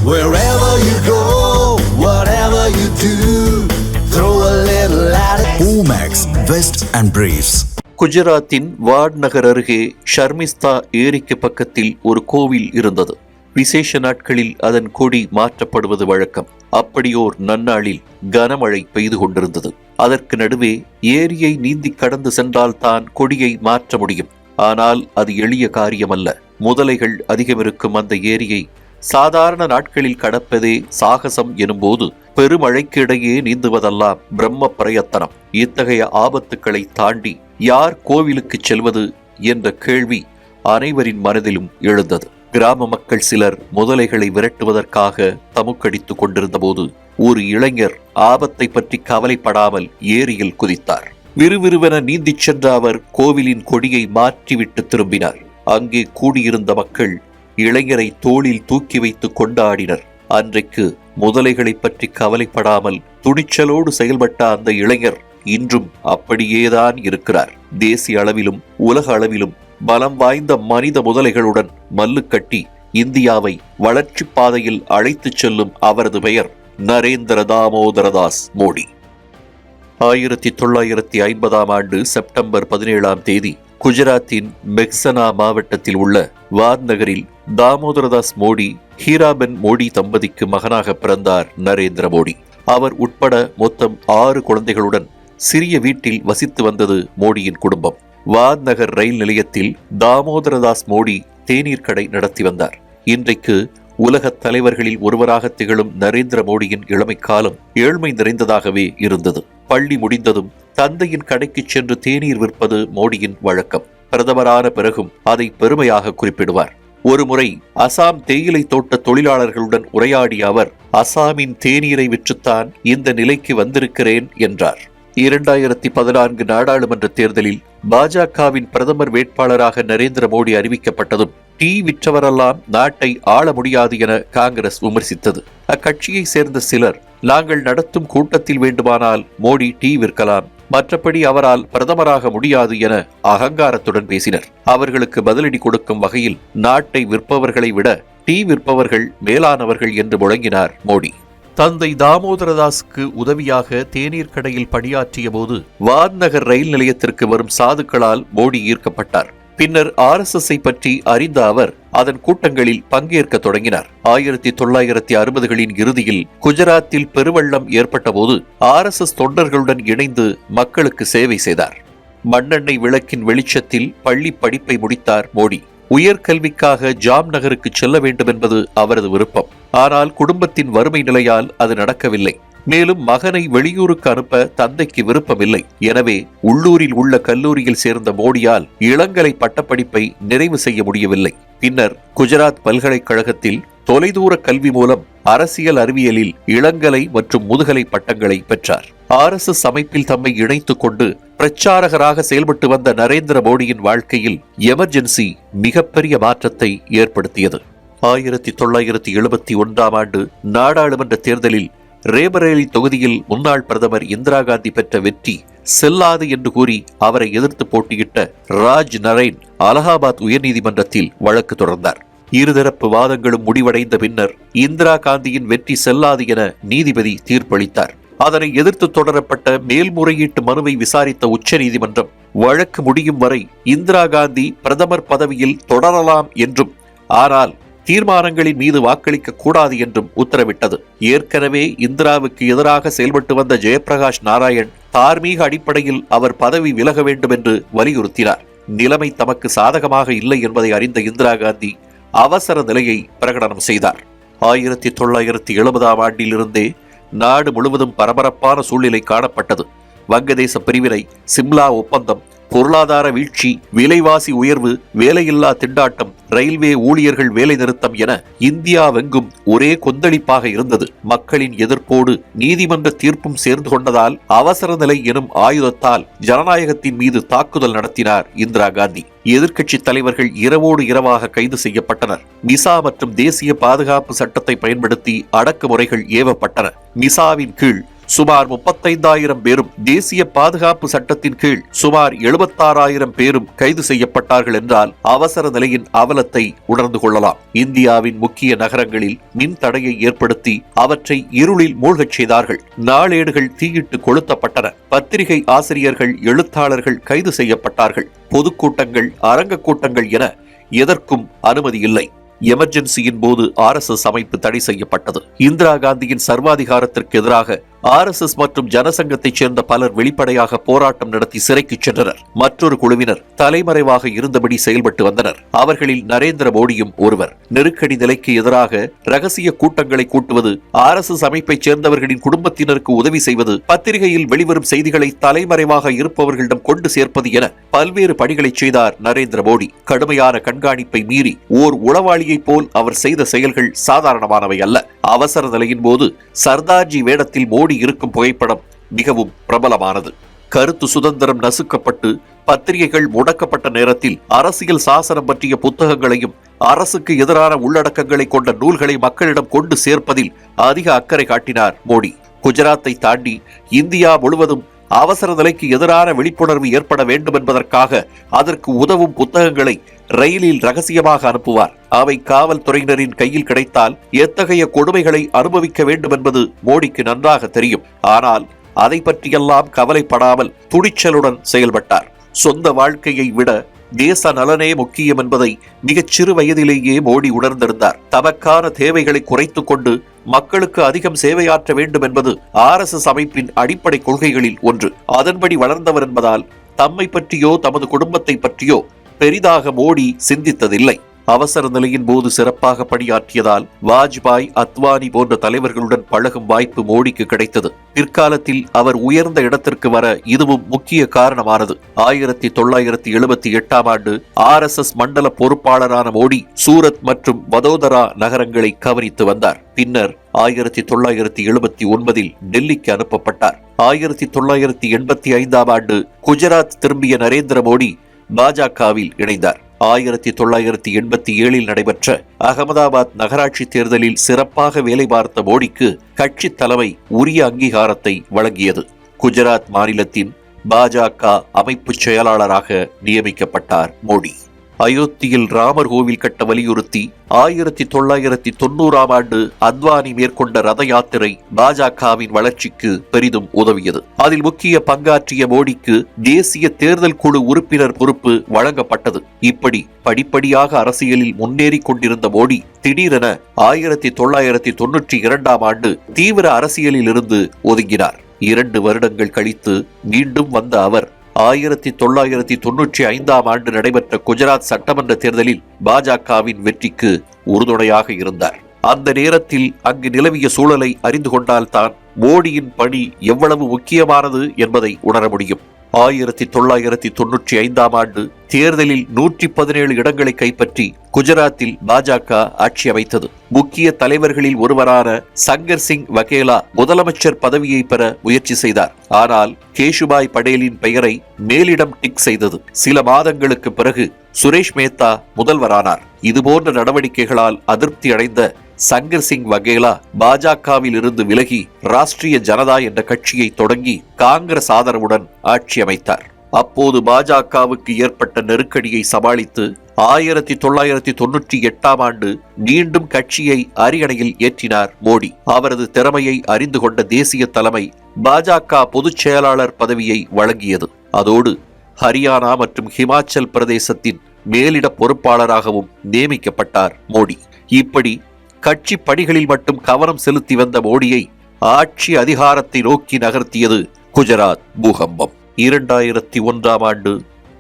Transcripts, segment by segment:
Wherever you go, whatever you do, throw a little at it. Omax, Vest and Briefs. குஜராத்தின் what நகர் அருகே ஷர்மிஸ்தா ஏரிக்கு பக்கத்தில் ஒரு கோவில் இருந்தது. விசேஷ நாட்களில் அதன் கொடி மாற்றப்படுவது வழக்கம். அப்படியோர் நன்னாளில் கனமழை பெய்து கொண்டிருந்தது. அதற்கு நடுவே ஏரியை நீந்தி கடந்து சென்றால்தான் கொடியை மாற்ற முடியும். ஆனால் அது எளிய காரியமல்ல. முதலைகள் அதிகமிருக்கும் அந்த ஏரியை சாதாரண நாட்களில் கடப்பதே சாகசம் எனும்போது பெருமழைக்கு இடையே நீந்துவதெல்லாம் பிரம்ம பிரயத்தனம். இத்தகைய ஆபத்துக்களை தாண்டி யார் கோவிலுக்கு செல்வது என்ற கேள்வி அனைவரின் மனதிலும் எழுந்தது. கிராம மக்கள் சிலர் முதலைகளை விரட்டுவதற்காக தமுக்கடித்துக் கொண்டிருந்த போது ஒரு இளைஞர் ஆபத்தை பற்றி கவலைப்படாமல் ஏரியில் குதித்தார். விறுவிறுவென நீந்திச் சென்ற அவர் கோவிலின் கொடியை மாற்றிவிட்டு திரும்பினார். அங்கே கூடியிருந்த மக்கள் இளைஞரை தோளில் தூக்கி வைத்து கொண்டாடினர். அன்றைக்கு முதலைகளை பற்றி கவலைப்படாமல் துணிச்சலோடு செயல்பட்ட அந்த இளைஞர் இன்றும் அப்படியேதான் இருக்கிறார். தேசிய அளவிலும் உலக அளவிலும் பலம் வாய்ந்த மனித முதலைகளுடன் மல்லு கட்டி இந்தியாவை வளர்ச்சி பாதையில் அழைத்துச் செல்லும் அவரது பெயர் நரேந்திர தாமோதரதாஸ் மோடி. 1950ஆம் ஆண்டு செப்டம்பர் 17ஆம் தேதி குஜராத்தின் மெக்சனா மாவட்டத்தில் உள்ள வாத் நகரில் தாமோதரதாஸ் மோடி, ஹீராபென் மோடி தம்பதிக்கு மகனாக பிறந்தார் நரேந்திர மோடி. அவர் உட்பட மொத்தம் 6 குழந்தைகளுடன் சிறிய வீட்டில் வசித்து வந்தது மோடியின் குடும்பம். வாத் நகர் ரயில் நிலையத்தில் தாமோதரதாஸ் மோடி தேநீர் கடை நடத்தி வந்தார். இன்றைக்கு உலக தலைவர்களில் ஒருவராக திகழும் நரேந்திர மோடியின் இளமை காலம் ஏழ்மை நிறைந்ததாகவே இருந்தது. பள்ளி முடிந்ததும் தந்தையின் கடைக்கு சென்று தேநீர் விற்பது மோடியின் வழக்கம். பிரதமரான பிறகும் அதை பெருமையாக குறிப்பிடுவார். ஒருமுறை அசாம் தேயிலை தோட்ட தொழிலாளர்களுடன் உரையாடிய அவர், அசாமின் தேநீரை விற்றுத்தான் இந்த நிலைக்கு வந்திருக்கிறேன் என்றார். 2014 நாடாளுமன்ற தேர்தலில் பாஜகவின் பிரதமர் வேட்பாளராக நரேந்திர மோடி அறிவிக்கப்பட்டதும் டீ விற்றவரெல்லாம் நாட்டை ஆள முடியாது என காங்கிரஸ் விமர்சித்தது. அக்கட்சியை சேர்ந்த சிலர், நாங்கள் நடத்தும் கூட்டத்தில் வேண்டுமானால் மோடி டீ விற்கலாம், மற்றபடி அவரால் பிரதமராக முடியாது என அகங்காரத்துடன் பேசினர். அவர்களுக்கு பதிலடி கொடுக்கும் வகையில் நாட்டை விற்பவர்களை விட டீ விற்பவர்கள் மேலானவர்கள் என்று முழங்கினார் மோடி. தந்தை தாமோதரதாஸுக்கு உதவியாக தேநீர் கடையில் பணியாற்றிய போது வாத் நகர் ரயில் நிலையத்திற்கு வரும் சாதுக்களால் மோடி ஈர்க்கப்பட்டார். பின்னர் RSSஐ பற்றி அறிந்த அவர் அதன் கூட்டங்களில் பங்கேற்க தொடங்கினார். 1960களின் இறுதியில் குஜராத்தில் பெருவெள்ளம் ஏற்பட்ட போது RSS தொண்டர்களுடன் இணைந்து மக்களுக்கு சேவை செய்தார். மண்ணெண்ணெய் விளக்கின் வெளிச்சத்தில் பள்ளி படிப்பை முடித்தார் மோடி. உயர்கல்விக்காக ஜாம் நகருக்கு செல்ல வேண்டும் என்பது அவரது விருப்பம். ஆனால் குடும்பத்தின் வறுமை நிலையால் அது நடக்கவில்லை. மேலும் மகனை வெளியூருக்கு அனுப்ப தந்தைக்கு விருப்பமில்லை. எனவே உள்ளூரில் உள்ள கல்லூரியில் சேர்ந்த மோடியால் இளங்கலை பட்டப்படிப்பை நிறைவு செய்ய முடியவில்லை. பின்னர் குஜராத் பல்கலைக்கழகத்தில் தொலைதூர கல்வி மூலம் அரசியல் அறிவியலில் இளங்கலை மற்றும் முதுகலை பட்டங்களை பெற்றார். RSS அமைப்பில் தம்மை இணைத்துக் கொண்டு பிரச்சாரகராக செயல்பட்டு வந்த நரேந்திர மோடியின் வாழ்க்கையில் எமர்ஜென்சி மிகப்பெரிய மாற்றத்தை ஏற்படுத்தியது. 1971ஆம் ஆண்டு நாடாளுமன்ற தேர்தலில் ரேபரேலி தொகுதியில் முன்னாள் பிரதமர் இந்திரா காந்தி பெற்ற வெற்றி செல்லாது என்று கூறி அவரை எதிர்த்து போட்டியிட்ட ராஜ் நரேன் அலகாபாத் உயர்நீதிமன்றத்தில் வழக்கு தொடர்ந்தார். இருதரப்பு வாதங்களும் முடிவடைந்த பின்னர் இந்திரா காந்தியின் வெற்றி செல்லாது என நீதிபதி தீர்ப்பளித்தார். அதனை எதிர்த்து தொடரப்பட்ட மேல்முறையீட்டு மனுவை விசாரித்த உச்ச நீதிமன்றம் வழக்கு முடியும் வரை இந்திரா காந்தி பிரதமர் பதவியில் தொடரலாம் என்றும், ஆனால் தீர்மானங்களின் மீது வாக்களிக்க கூடாது என்றும் உத்தரவிட்டது. ஏற்கனவே இந்திராவுக்கு எதிராக செயல்பட்டு வந்த ஜெயபிரகாஷ் நாராயண் தார்மீக அடிப்படையில் அவர் பதவி விலக வேண்டும் என்று வலியுறுத்தினார். நிலைமை தமக்கு சாதகமாக இல்லை என்பதை அறிந்த இந்திரா காந்தி அவசர நிலையை பிரகடனம் செய்தார். 1970ஆம் ஆண்டிலிருந்தே நாடு முழுவதும் பரபரப்பான சூழ்நிலை காணப்பட்டது. வங்கதேச பிரிவினை, சிம்லா ஒப்பந்தம், பொருளாதார வீழ்ச்சி, விலைவாசி உயர்வு, வேலையில்லா திண்டாட்டம், ரயில்வே ஊழியர்கள் வேலை நிறுத்தம் என இந்தியாவெங்கும் ஒரே கொந்தளிப்பாக இருந்தது. மக்களின் எதிர்ப்போடு நீதிமன்ற தீர்ப்பும் சேர்ந்து கொண்டதால் அவசர நிலை எனும் ஆயுதத்தால் ஜனநாயகத்தின் மீது தாக்குதல் நடத்தினார் இந்திரா காந்தி. எதிர்க்கட்சி தலைவர்கள் இரவோடு இரவாக கைது செய்யப்பட்டனர். மிசா மற்றும் தேசிய பாதுகாப்பு சட்டத்தை பயன்படுத்தி அடக்குமுறைகள் ஏவப்பட்டன. மிசாவின் கீழ் சுமார் 35,000 பேரும், தேசிய பாதுகாப்பு சட்டத்தின் கீழ் சுமார் 76,000 பேரும் கைது செய்யப்பட்டார்கள் என்றால் அவசர நிலையின் அவலத்தை உணர்ந்து கொள்ளலாம். இந்தியாவின் முக்கிய நகரங்களில் மின் தடையை ஏற்படுத்தி அவற்றை இருளில் மூழ்கச் செய்தார்கள். நாளேடுகள் தீயிட்டு கொளுத்தப்பட்டன. பத்திரிகை ஆசிரியர்கள், எழுத்தாளர்கள் கைது செய்யப்பட்டார்கள். பொதுக்கூட்டங்கள், அரங்க கூட்டங்கள் என எதற்கும் அனுமதி இல்லை. எமர்ஜென்சியின் போது RSS அமைப்பு தடை செய்யப்பட்டது. இந்திரா காந்தியின் சர்வாதிகாரத்திற்கு எதிராக RSS மற்றும் ஜனசங்கத்தைச் சேர்ந்த பலர் வெளிப்படையாக போராட்டம் நடத்தி சிறைக்கு சென்றனர். மற்றொரு குழுவினர் தலைமறைவாக இருந்தபடி செயல்பட்டு வந்தனர். அவர்களில் நரேந்திர மோடியும் ஒருவர். நெருக்கடி நிலைக்கு எதிராக ரகசிய கூட்டங்களை கூட்டுவது, RSS அமைப்பைச் சேர்ந்தவர்களின் குடும்பத்தினருக்கு உதவி செய்வது, பத்திரிகையில் வெளிவரும் செய்திகளை தலைமறைவாக இருப்பவர்களிடம் கொண்டு சேர்ப்பது என பல்வேறு பணிகளை செய்தார் நரேந்திர மோடி. கடுமையான கண்காணிப்பை மீறி ஓர் உளவாளியைப் போல் அவர் செய்த செயல்கள் சாதாரணமானவை அல்ல. அவசர நிலையின் போது சர்தார்ஜி வேடத்தில் மோடி இருக்கும் புகைப்படம் மிகவும் பிரபலமானது. கருத்து சுதந்திரம் நசுக்கப்பட்டு பத்திரிகைகள் முடக்கப்பட்ட நேரத்தில் அரசியல் சாசனம் பற்றிய புத்தகங்களையும் அரசுக்கு எதிரான உள்ளடக்கங்களை கொண்ட நூல்களை மக்களிடம் கொண்டு சேர்ப்பதில் அதிக அக்கறை காட்டினார் மோடி. குஜராத்தை தாண்டி இந்தியா முழுவதும் அவசர நிலைக்கு எதிரான விழிப்புணர்வு ஏற்பட வேண்டும் என்பதற்காக அதற்கு உதவும் புத்தகங்களை ரயிலில் ரகசியமாக அனுப்புவார். அவை காவல்துறையினரின் கையில் கிடைத்தால் எத்தகைய கொடுமைகளை அனுபவிக்க வேண்டும் என்பது மோடிக்கு நன்றாக தெரியும். ஆனால் அதை பற்றியெல்லாம் கவலைப்படாமல் துணிச்சலுடன் செயல்பட்டார். சொந்த வாழ்க்கையை விட தேச நலனே முக்கியம் என்பதை மிகச் சிறு வயதிலேயே மோடி உணர்ந்திருந்தார். தமக்கான தேவைகளை குறைத்துக் கொண்டு மக்களுக்கு அதிகம் சேவையாற்ற வேண்டும் என்பது RSS அமைப்பின் அடிப்படை கொள்கைகளில் ஒன்று. அதன்படி வளர்ந்தவர் என்பதால் தம்மை பற்றியோ தமது குடும்பத்தை பற்றியோ பெரிதாக மோடி சிந்தித்ததில்லை. அவசர நிலையின் போது சிறப்பாக பணியாற்றியதால் வாஜ்பாய், அத்வானி போன்ற தலைவர்களுடன் பழகும் வாய்ப்பு மோடிக்கு கிடைத்தது. பிற்காலத்தில் அவர் உயர்ந்த இடத்திற்கு வர இதுவும் முக்கிய காரணமானது. 1978ஆம் ஆண்டு RSS மண்டல பொறுப்பாளரான மோடி சூரத் மற்றும் வதோதரா நகரங்களை கவனித்து வந்தார். பின்னர் 1979இல் டெல்லிக்கு அனுப்பப்பட்டார். 1985ஆம் ஆண்டு குஜராத் திரும்பிய நரேந்திர மோடி பாஜகவில் இணைந்தார். 1987இல் நடைபெற்ற அகமதாபாத் நகராட்சி தேர்தலில் சிறப்பாக வேலை பார்த்த மோடிக்கு கட்சி தலைமை உரிய அங்கீகாரத்தை வழங்கியது. குஜராத் மாநிலத்தின் பாஜக அமைப்பு செயலாளராக நியமிக்கப்பட்டார் மோடி. அயோத்தியில் ராமர் கோவில் கட்ட வலியுறுத்தி 1990ஆம் ஆண்டு அத்வானி மேற்கொண்ட ரத யாத்திரை பாஜகவின் வளர்ச்சிக்கு பெரிதும் உதவியது. அதில் முக்கிய பங்காற்றிய மோடிக்கு தேசிய தேர்தல் குழு உறுப்பினர் பொறுப்பு வழங்கப்பட்டது. இப்படி படிப்படியாக அரசியலில் முன்னேறி கொண்டிருந்த மோடி திடீரென 1992ஆம் ஆண்டு தீவிர அரசியலில் இருந்து ஒதுங்கினார். 2 வருடங்கள் கழித்து மீண்டும் வந்த அவர் 1995ஆம் ஆண்டு நடைபெற்ற குஜராத் சட்டமன்ற தேர்தலில் பாஜகவின் வெற்றிக்கு உறுதுணையாக இருந்தார். அந்த நேரத்தில் அங்கு நிலவிய சூழலை அறிந்து கொண்டால்தான் மோடியின் பணி எவ்வளவு முக்கியமானது என்பதை உணர முடியும். 1995ஆம் ஆண்டு தேர்தலில் 117 இடங்களை கைப்பற்றி குஜராத்தில் பாஜக ஆட்சி அமைத்தது. முக்கிய தலைவர்களில் ஒருவரான சங்கர் சிங் வகேலா முதலமைச்சர் பதவியை பெற முயற்சி செய்தார். ஆனால் கேஷுபாய் படேலின் பெயரை மேலிடம் டிக் செய்தது. சில மாதங்களுக்கு பிறகு சுரேஷ் மேத்தா முதல்வரானார். இதுபோன்ற நடவடிக்கைகளால் அதிருப்தி அடைந்த சங்கர் சிங் வகேலா பாஜகவில் இருந்து விலகி ராஷ்டிரிய ஜனதா என்ற கட்சியை தொடங்கி காங்கிரஸ் ஆதரவுடன் ஆட்சி அமைத்தார். அப்போது பாஜகவுக்கு ஏற்பட்ட நெருக்கடியை சமாளித்து 1998ஆம் ஆண்டு மீண்டும் கட்சியை அரியணையில் ஏற்றினார் மோடி. அவரது திறமையை அறிந்து கொண்ட தேசிய தலைமை பாஜக பொதுச் செயலாளர் பதவியை வழங்கியது. அதோடு ஹரியானா மற்றும் ஹிமாச்சல் பிரதேசத்தின் மேலிட பொறுப்பாளராகவும் நியமிக்கப்பட்டார் மோடி. இப்படி கட்சி பணிகளில் மட்டும் கவனம் செலுத்தி வந்த மோடியை ஆட்சி அதிகாரத்தை நோக்கி நகர்த்தியது குஜராத் பூகம்பம். 2001ஆம் ஆண்டு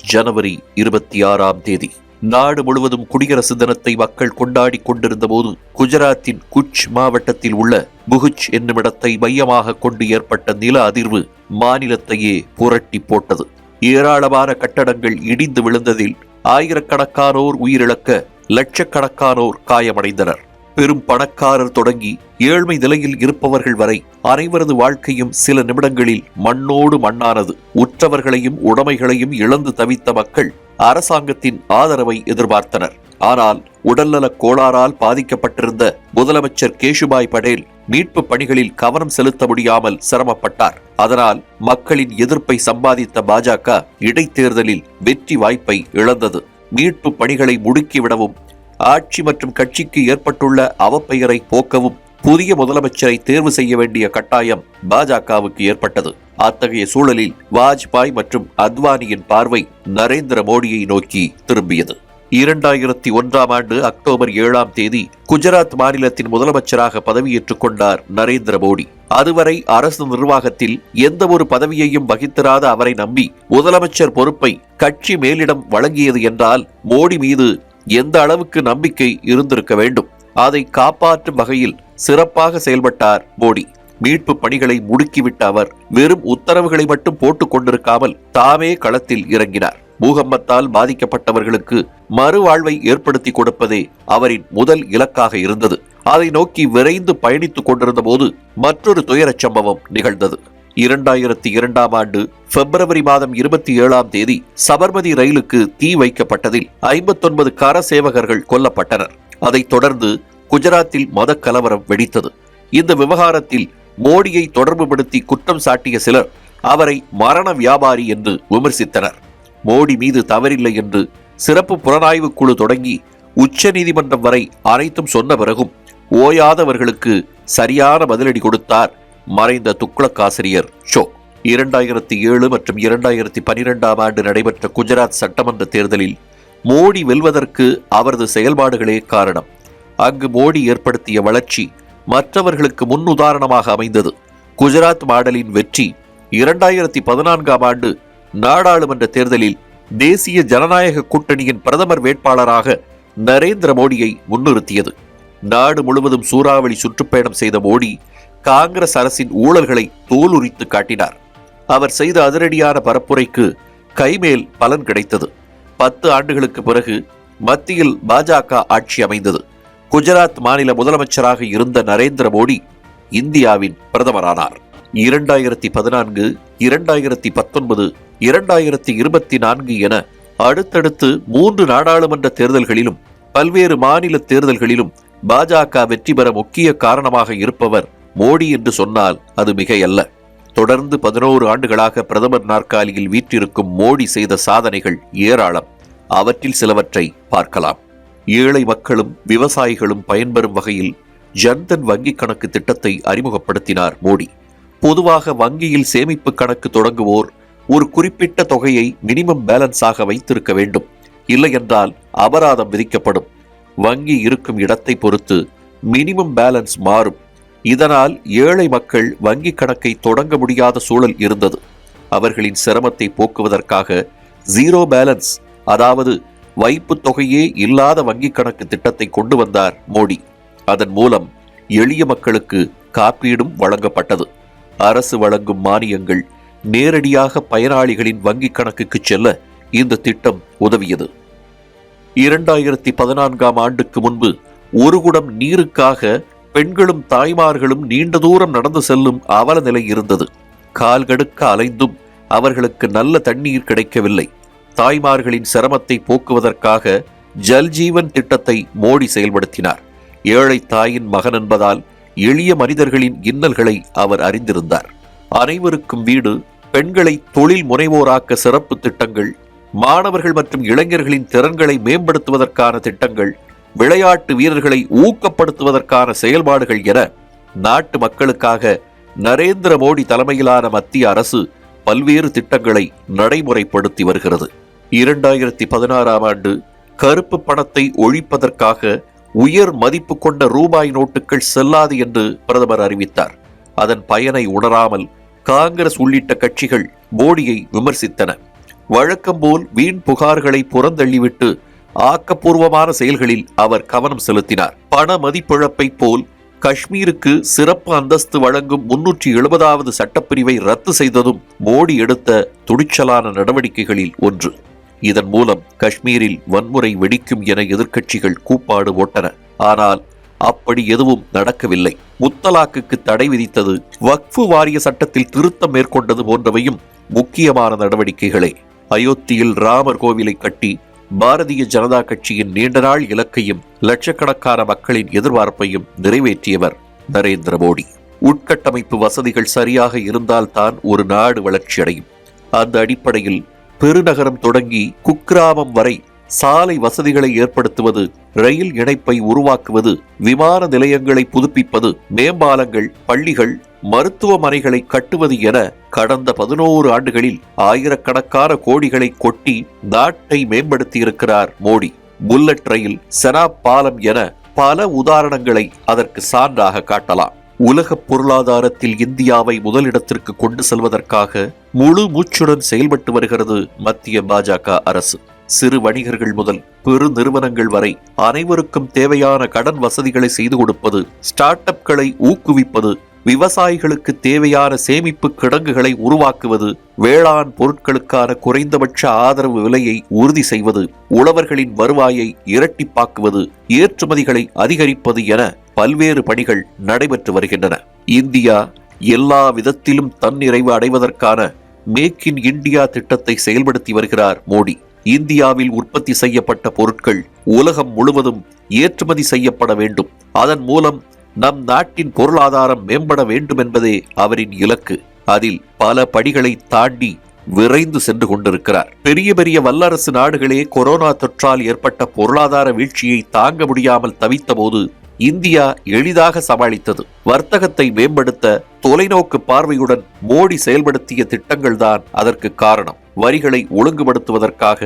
ஜனவரி 26ஆம் தேதி நாடு முழுவதும் குடியரசு தினத்தை மக்கள் கொண்டாடி கொண்டிருந்த போது குஜராத்தின் குச் மாவட்டத்தில் உள்ள புகுச் என்னுமிடத்தை மையமாக கொண்டு ஏற்பட்ட நில அதிர்வு மாநிலத்தையே புரட்டி போட்டது. ஏராளமான கட்டடங்கள் இடிந்து விழுந்ததில் ஆயிரக்கணக்கானோர் உயிரிழக்க, லட்சக்கணக்கானோர் காயமடைந்தனர். பெரும் பணக்காரர் தொடங்கி ஏழ்மை நிலையில் இருப்பவர்கள் வரை அனைவரது வாழ்க்கையும் சில நிமிடங்களில் மண்ணோடு மண்ணானது. உற்றவர்களையும் உடைமைகளையும் இழந்து தவித்த மக்கள் அரசாங்கத்தின் ஆதரவை எதிர்பார்த்தனர். ஆனால் உடல்நலக் கோளாறால் பாதிக்கப்பட்டிருந்த முதலமைச்சர் கேஷுபாய் படேல் மீட்பு பணிகளில் கவனம் செலுத்த முடியாமல் சிரமப்பட்டார். அதனால் மக்களின் எதிர்ப்பை சம்பாதித்த பாஜக இடைத்தேர்தலில் வெற்றி வாய்ப்பை இழந்தது. மீட்பு பணிகளை முடுக்கிவிடவும் ஆட்சி மற்றும் கட்சிக்கு ஏற்பட்டுள்ள அவப்பெயரை போக்கவும் புதிய முதலமைச்சரை தேர்வு செய்ய வேண்டிய கட்டாயம் பாஜகவுக்கு ஏற்பட்டது. அத்தகைய சூழலில் வாஜ்பாய் மற்றும் அத்வானியின் பார்வை நரேந்திர மோடியை நோக்கி திரும்பியது. 2001 அக்டோபர் 7 குஜராத் மாநிலத்தின் முதலமைச்சராக பதவியேற்றுக் கொண்டார் நரேந்திர மோடி. அதுவரை அரசு நிர்வாகத்தில் எந்த ஒரு பதவியையும் வகித்திராத அவரை நம்பி முதலமைச்சர் பொறுப்பை கட்சி மேலிடம் வழங்கியது என்றால் மோடி மீது எந்த அளவுக்கு நம்பிக்கை இருந்திருக்க வேண்டும். அதை காப்பாற்றும் வகையில் சிறப்பாக செயல்பட்டார் மோடி. மீட்பு பணிகளை முடுக்கிவிட்ட அவர் வெறும் உத்தரவுகளை மட்டும் போட்டுக் கொண்டிருக்காமல் தாமே களத்தில் இறங்கினார். பூகம்பத்தால் பாதிக்கப்பட்டவர்களுக்கு மறுவாழ்வை ஏற்படுத்தி கொடுப்பதே அவரின் முதல் இலக்காக இருந்தது. அதை நோக்கி விரைந்து பயணித்துக் கொண்டிருந்த போது மற்றொரு துயரச் சம்பவம் நிகழ்ந்தது. 2002 பிப்ரவரி 27 சபர்மதி ரயிலுக்கு தீ வைக்கப்பட்டதில் 59 கர சேவகர்கள் கொல்லப்பட்டனர். அதைத் தொடர்ந்து குஜராத்தில் மத கலவரம் வெடித்தது. இந்த விவகாரத்தில் மோடியை தொடர்புபடுத்தி குற்றம் சாட்டிய சிலர் அவரை மரண வியாபாரி என்று விமர்சித்தனர். மோடி மீது தவறில்லை என்று சிறப்பு புலனாய்வு குழு தொடங்கி உச்ச நீதிமன்றம் வரை அனைத்தும் சொன்ன பிறகும் ஓயாதவர்களுக்கு சரியான பதிலடி கொடுத்தார் மறைந்த துக்ளக் ஆசிரியர் ஷோ. 2007 மற்றும் 2012 நடைபெற்ற குஜராத் சட்டமன்ற தேர்தலில் மோடி வெல்வதற்கு அவரது செயல்பாடுகளே காரணம். அங்கு மோடி ஏற்படுத்திய வளர்ச்சி மற்றவர்களுக்கு முன்னுதாரணமாக அமைந்தது. குஜராத் மாடலின் வெற்றி 2014 நாடாளுமன்ற தேர்தலில் தேசிய ஜனநாயக கூட்டணியின் பிரதமர் வேட்பாளராக நரேந்திர மோடியை முன்னிறுத்தியது. நாடு முழுவதும் சூறாவளி சுற்றுப்பயணம் செய்த மோடி காங்கிரஸ் அரசின் ஊழல்களை தோலுரித்து காட்டினார். அவர் செய்த அதிரடியான பரப்புரைக்கு கைமேல் பலன் கிடைத்தது. 10 ஆண்டுகளுக்கு பிறகு மத்தியில் பாஜக ஆட்சி அமைந்தது. குஜராத் மாநில முதலமைச்சராக இருந்த நரேந்திர மோடி இந்தியாவின் பிரதமரானார். 2014, 2019, 2024 என அடுத்தடுத்து 3 நாடாளுமன்ற தேர்தல்களிலும் பல்வேறு மாநில தேர்தல்களிலும் பாஜக வெற்றி பெற முக்கிய காரணமாக இருப்பவர் மோடி என்று சொன்னால் அது மிகையல்ல. தொடர்ந்து 11 ஆண்டுகளாக பிரதமர் நாற்காலியில் வீற்றிருக்கும் மோடி செய்த சாதனைகள் ஏராளம். அவற்றில் சிலவற்றை பார்க்கலாம். ஏழை மக்களும் விவசாயிகளும் பயன்பெறும் வகையில் ஜன்தன் வங்கி கணக்கு திட்டத்தை அறிமுகப்படுத்தினார் மோடி. பொதுவாக வங்கியில் சேமிப்பு கணக்கு தொடங்குவோர் ஒரு குறிப்பிட்ட தொகையை மினிமம் பேலன்ஸாக வைத்திருக்க வேண்டும். இல்லையென்றால் அபராதம் விதிக்கப்படும். வங்கி இருக்கும் இடத்தை பொறுத்து மினிமம் பேலன்ஸ் மாறும். இதனால் ஏழை மக்கள் வங்கி கணக்கை தொடங்க முடியாத சூழல் இருந்தது. அவர்களின் சிரமத்தை போக்குவதற்காக ஜீரோ பேலன்ஸ், அதாவது வைப்பு தொகையே இல்லாத வங்கி கணக்கு திட்டத்தை கொண்டு வந்தார் மோடி. அதன் மூலம் எளிய மக்களுக்கு காப்பீடும் வழங்கப்பட்டது. அரசு வழங்கும் மானியங்கள் நேரடியாக பயனாளிகளின் வங்கி கணக்குக்கு செல்ல இந்த திட்டம் உதவியது. 2014 முன்பு ஒரு குடம் நீருக்காக பெண்களும் தாய்மார்களும் நீண்ட தூரம் நடந்து செல்லும் அவல நிலை இருந்தது. கால்கடுக்க அலைந்தும் அவர்களுக்கு நல்ல தண்ணீர் கிடைக்கவில்லை. தாய்மார்களின் சிரமத்தை போக்குவதற்காக ஜல்ஜீவன் திட்டத்தை மோடி செயல்படுத்தினார். ஏழை தாயின் மகன் என்பதால் எளிய மனிதர்களின் இன்னல்களை அவர் அறிந்திருந்தார். அனைவருக்கும் வீடு, பெண்களை தொழில் முனைவோராக்க சிறப்பு திட்டங்கள், மாணவர்கள் மற்றும் இளைஞர்களின் திறன்களை மேம்படுத்துவதற்கான திட்டங்கள், விளையாட்டு வீரர்களை ஊக்கப்படுத்துவதற்கான செயல்பாடுகள் என நாட்டு மக்களுக்காக நரேந்திர மோடி தலைமையிலான மத்திய அரசு பல்வேறு திட்டங்களை நடைமுறைப்படுத்தி வருகிறது. 2016 கருப்பு பணத்தை ஒழிப்பதற்காக உயர் மதிப்பு கொண்ட ரூபாய் நோட்டுகள் செல்லாது என்று பிரதமர் அறிவித்தார். அதன் பயனை உணராமல் காங்கிரஸ் உள்ளிட்ட கட்சிகள் மோடியை விமர்சித்தன. வழக்கம்போல் வீண் புகார்களை புறந்தள்ளிவிட்டு ஆக்கப்பூர்வமான செயல்களில் அவர் கவனம் செலுத்தினார். பண மதிப்பிழப்பை போல் காஷ்மீருக்கு சிறப்பு அந்தஸ்து வழங்கும் 370வது சட்டப்பிரிவை ரத்து செய்ததும் மோடி எடுத்த துணிச்சலான நடவடிக்கைகளில் ஒன்று. இதன் மூலம் காஷ்மீரில் வன்முறை வெடிக்கும் என எதிர்க்கட்சிகள் கூப்பாடு போட்டன. ஆனால் அப்படி எதுவும் நடக்கவில்லை. முத்தலாக்குக்கு தடை விதித்தது, வக்ஃபு வாரிய சட்டத்தில் திருத்தம் மேற்கொண்டது போன்றவையும் முக்கியமான நடவடிக்கைகளே. அயோத்தியில் ராமர் கோவிலை கட்டி பாரதிய ஜனதா கட்சியின் நீண்ட நாள் இலக்கையும் லட்சக்கணக்கான மக்களின் எதிர்பார்ப்பையும் நிறைவேற்றியவர் நரேந்திர மோடி. உட்கட்டமைப்பு வசதிகள் சரியாக இருந்தால்தான் ஒரு நாடு வளர்ச்சியடையும். அந்த அடிப்படையில் பெருநகரம் தொடங்கி குக்கிராமம் வரை சாலை வசதிகளை ஏற்படுத்துவது, ரயில் இணைப்பை உருவாக்குவது, விமான நிலையங்களை புதுப்பிப்பது, மேம்பாலங்கள், பள்ளிகள், மருத்துவமனைகளை கட்டுவது என கடந்த 11 ஆண்டுகளில் ஆயிரக்கணக்கான கோடிகளை கொட்டி நாட்டை மேம்படுத்தியிருக்கிறார் மோடி. புல்லட் ரயில், செனாப் பாலம் என பல உதாரணங்களை அதற்கு சான்றாக காட்டலாம். உலக பொருளாதாரத்தில் இந்தியாவை முதலிடத்திற்கு கொண்டு செல்வதற்காக முழு மூச்சுடன் செயல்பட்டு வருகிறது மத்திய பாஜக அரசு. சிறு வணிகர்கள் முதல் பெரு நிறுவனங்கள் வரை அனைவருக்கும் தேவையான கடன் வசதிகளை செய்து கொடுப்பது, ஸ்டார்ட் அப்களை ஊக்குவிப்பது, விவசாயிகளுக்கு தேவையான சேமிப்பு கிடங்குகளை உருவாக்குவது, வேளாண் பொருட்களுக்கான குறைந்தபட்ச ஆதரவு விலையை உறுதி செய்வது, உழவர்களின் வருவாயை இரட்டிப்பாக்குவது, ஏற்றுமதிகளை அதிகரிப்பது என பல்வேறு பணிகள் நடைபெற்று வருகின்றன. இந்தியா எல்லா விதத்திலும் தன்னிறைவு அடைவதற்கான மேக் இன் இந்தியா திட்டத்தை செயல்படுத்தி வருகிறார் மோடி. இந்தியாவில் உற்பத்தி செய்யப்பட்ட பொருட்கள் உலகம் முழுவதும் ஏற்றுமதி செய்யப்பட வேண்டும். அதன் மூலம் நம் நாட்டின் பொருளாதாரம் மேம்பட வேண்டும் என்பதே அவரின் இலக்கு. அதில் பல படிகளை தாண்டி விரைந்து சென்று கொண்டிருக்கிறார். பெரிய பெரிய வல்லரசு நாடுகளே கொரோனா தொற்றால் ஏற்பட்ட பொருளாதார வீழ்ச்சியை தாங்க முடியாமல் தவித்த போது இந்தியா எளிதாக சமாளித்தது. வர்த்தகத்தை மேம்படுத்த தொலைநோக்கு பார்வையுடன் மோடி செயல்படுத்திய திட்டங்கள்தான் அதற்கு காரணம். வரிகளை ஒழுங்குபடுத்துவதற்காக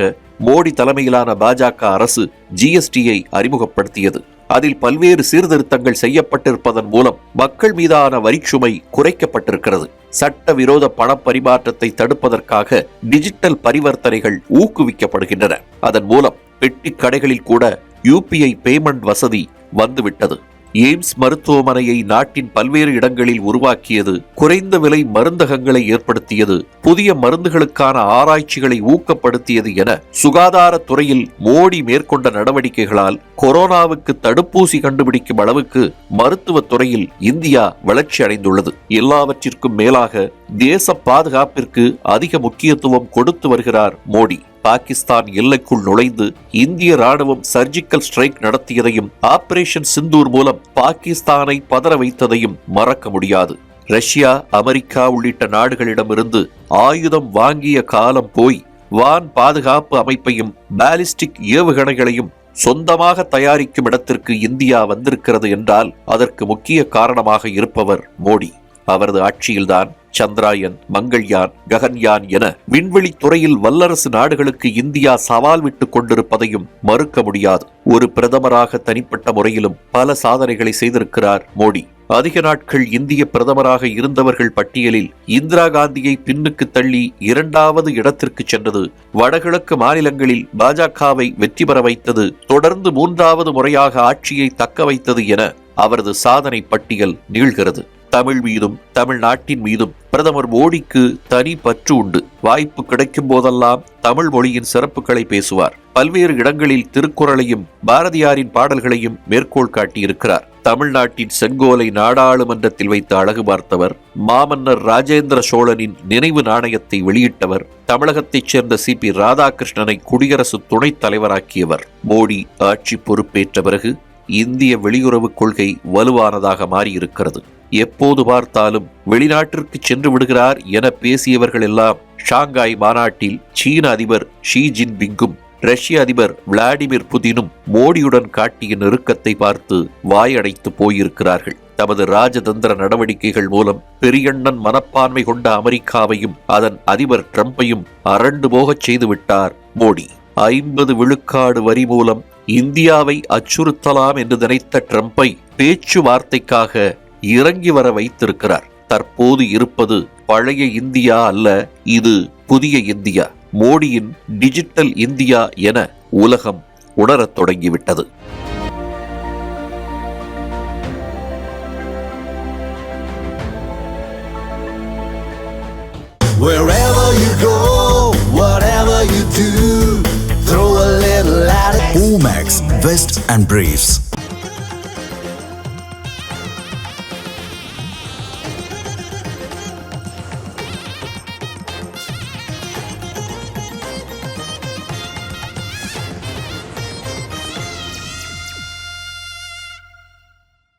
மோடி தலைமையிலான பாஜக அரசு ஜிஎஸ்டியை அறிமுகப்படுத்தியது. அதில் பல்வேறு சீர்திருத்தங்கள் செய்யப்பட்டிருப்பதன் மூலம் மக்கள் மீதான வரிச்சுமை குறைக்கப்பட்டிருக்கிறது. சட்டவிரோத பணப்பரிமாற்றத்தை தடுப்பதற்காக டிஜிட்டல் பரிவர்த்தனைகள் ஊக்குவிக்கப்படுகின்றன. அதன் மூலம் பெட்டி கடைகளில் கூட UPI பேமெண்ட் வசதி வந்துவிட்டது. எய்ம்ஸ் மருத்துவமனையை நாட்டின் பல்வேறு இடங்களில் உருவாக்கியது, குறைந்த விலை மருந்தகங்களை ஏற்படுத்தியது, புதிய மருந்துகளுக்கான ஆராய்ச்சிகளை ஊக்கப்படுத்தியது என சுகாதாரத்துறையில் மோடி மேற்கொண்ட நடவடிக்கைகளால் கொரோனாவுக்கு தடுப்பூசி கண்டுபிடிக்கும் அளவுக்கு மருத்துவத்துறையில் இந்தியா வளர்ச்சி அடைந்துள்ளது. எல்லாவற்றிற்கும் மேலாக தேச பாதுகாப்பிற்கு அதிக முக்கியத்துவம் கொடுத்து வருகிறார் மோடி. பாகிஸ்தான் எல்லைக்குள் நுழைந்து இந்திய ராணுவம் சர்ஜிக்கல் ஸ்ட்ரைக் நடத்தியதையும், ஆபரேஷன் சிந்தூர் மூலம் பாகிஸ்தானை பதற வைத்ததையும் மறக்க முடியாது. ரஷ்யா, அமெரிக்கா உள்ளிட்ட நாடுகளிடமிருந்து ஆயுதம் வாங்கிய காலம் போய் வான் பாதுகாப்பு அமைப்பையும் பாலிஸ்டிக் ஏவுகணைகளையும் சொந்தமாக தயாரிக்கும் இடத்திற்கு இந்தியா வந்திருக்கிறது என்றால் அதற்கு முக்கிய காரணமாக இருப்பவர் மோடி. அவரது ஆட்சியில்தான் சந்திராயன், மங்கள்யான், ககன்யான் என விண்வெளி துறையில் வல்லரசு நாடுகளுக்கு இந்தியா சவால் விட்டுக் கொண்டிருப்பதையும் மறுக்க முடியாது. ஒரு பிரதமராக தனிப்பட்ட முறையிலும் பல சாதனைகளை செய்திருக்கிறார் மோடி. அதிக நாட்கள் இந்திய பிரதமராக இருந்தவர்கள் பட்டியலில் இந்திரா காந்தியை பின்னுக்கு தள்ளி 2வது இடத்திற்கு சென்றது, வடகிழக்கு மாநிலங்களில் பாஜகவை வெற்றி பெற வைத்தது, தொடர்ந்து 3வது முறையாக ஆட்சியை தக்க வைத்தது என அவரது சாதனை பட்டியல் நீள்கிறது. தமிழ் மீதும் தமிழ்நாட்டின் மீதும் பிரதமர் மோடிக்கு தனி பற்று உண்டு. வாய்ப்பு கிடைக்கும் போதெல்லாம் தமிழ் மொழியின் சிறப்புகளை பேசுவார். பல்வேறு இடங்களில் திருக்குறளையும் பாரதியாரின் பாடல்களையும் மேற்கோள் காட்டியிருக்கிறார். தமிழ்நாட்டின் செங்கோலை நாடாளுமன்றத்தில் வைத்து அழகு பார்த்தவர். மாமன்னர் ராஜேந்திர சோழனின் நினைவு நாணயத்தை வெளியிட்டவர். தமிழகத்தைச் சேர்ந்த CP ராதாகிருஷ்ணனை குடியரசு துணைத் தலைவராக்கியவர். மோடி ஆட்சி பொறுப்பேற்ற பிறகு இந்திய வெளியுறவு கொள்கை வலுவானதாக மாறியிருக்கிறது. எப்போது பார்த்தாலும் வெளிநாட்டிற்கு சென்று விடுகிறார் என பேசியவர்கள் எல்லாம் ஷாங்காய் மாநாட்டில் சீன அதிபர் ஷி ஜின்பிங்கும் ரஷ்ய அதிபர் விளாடிமிர் புதினும் மோடியுடன் காட்டிய நெருக்கத்தை பார்த்து வாயடைத்து போயிருக்கிறார்கள். தமது ராஜதந்திர நடவடிக்கைகள் மூலம் பெரியண்ணன் மனப்பான்மை கொண்ட அமெரிக்காவையும் அதன் அதிபர் டிரம்பையும் அரண்டு போகச் செய்துவிட்டார் மோடி. 50 விழுக்காடு வரி மூலம் இந்தியாவை அச்சுறுத்தலாம் என்று நினைத்த டிரம்பை பேச்சுவார்த்தைக்காக இறங்கி வர வைத்திருக்கிறார். தற்போது இருப்பது பழைய இந்தியா அல்ல, இது புதிய இந்தியா, மோடியின் டிஜிட்டல் இந்தியா என உலகம் உணரத் தொடங்கிவிட்டது. Wherever you go, whatever you do, throw a little at it. Omax, Vest and Briefs.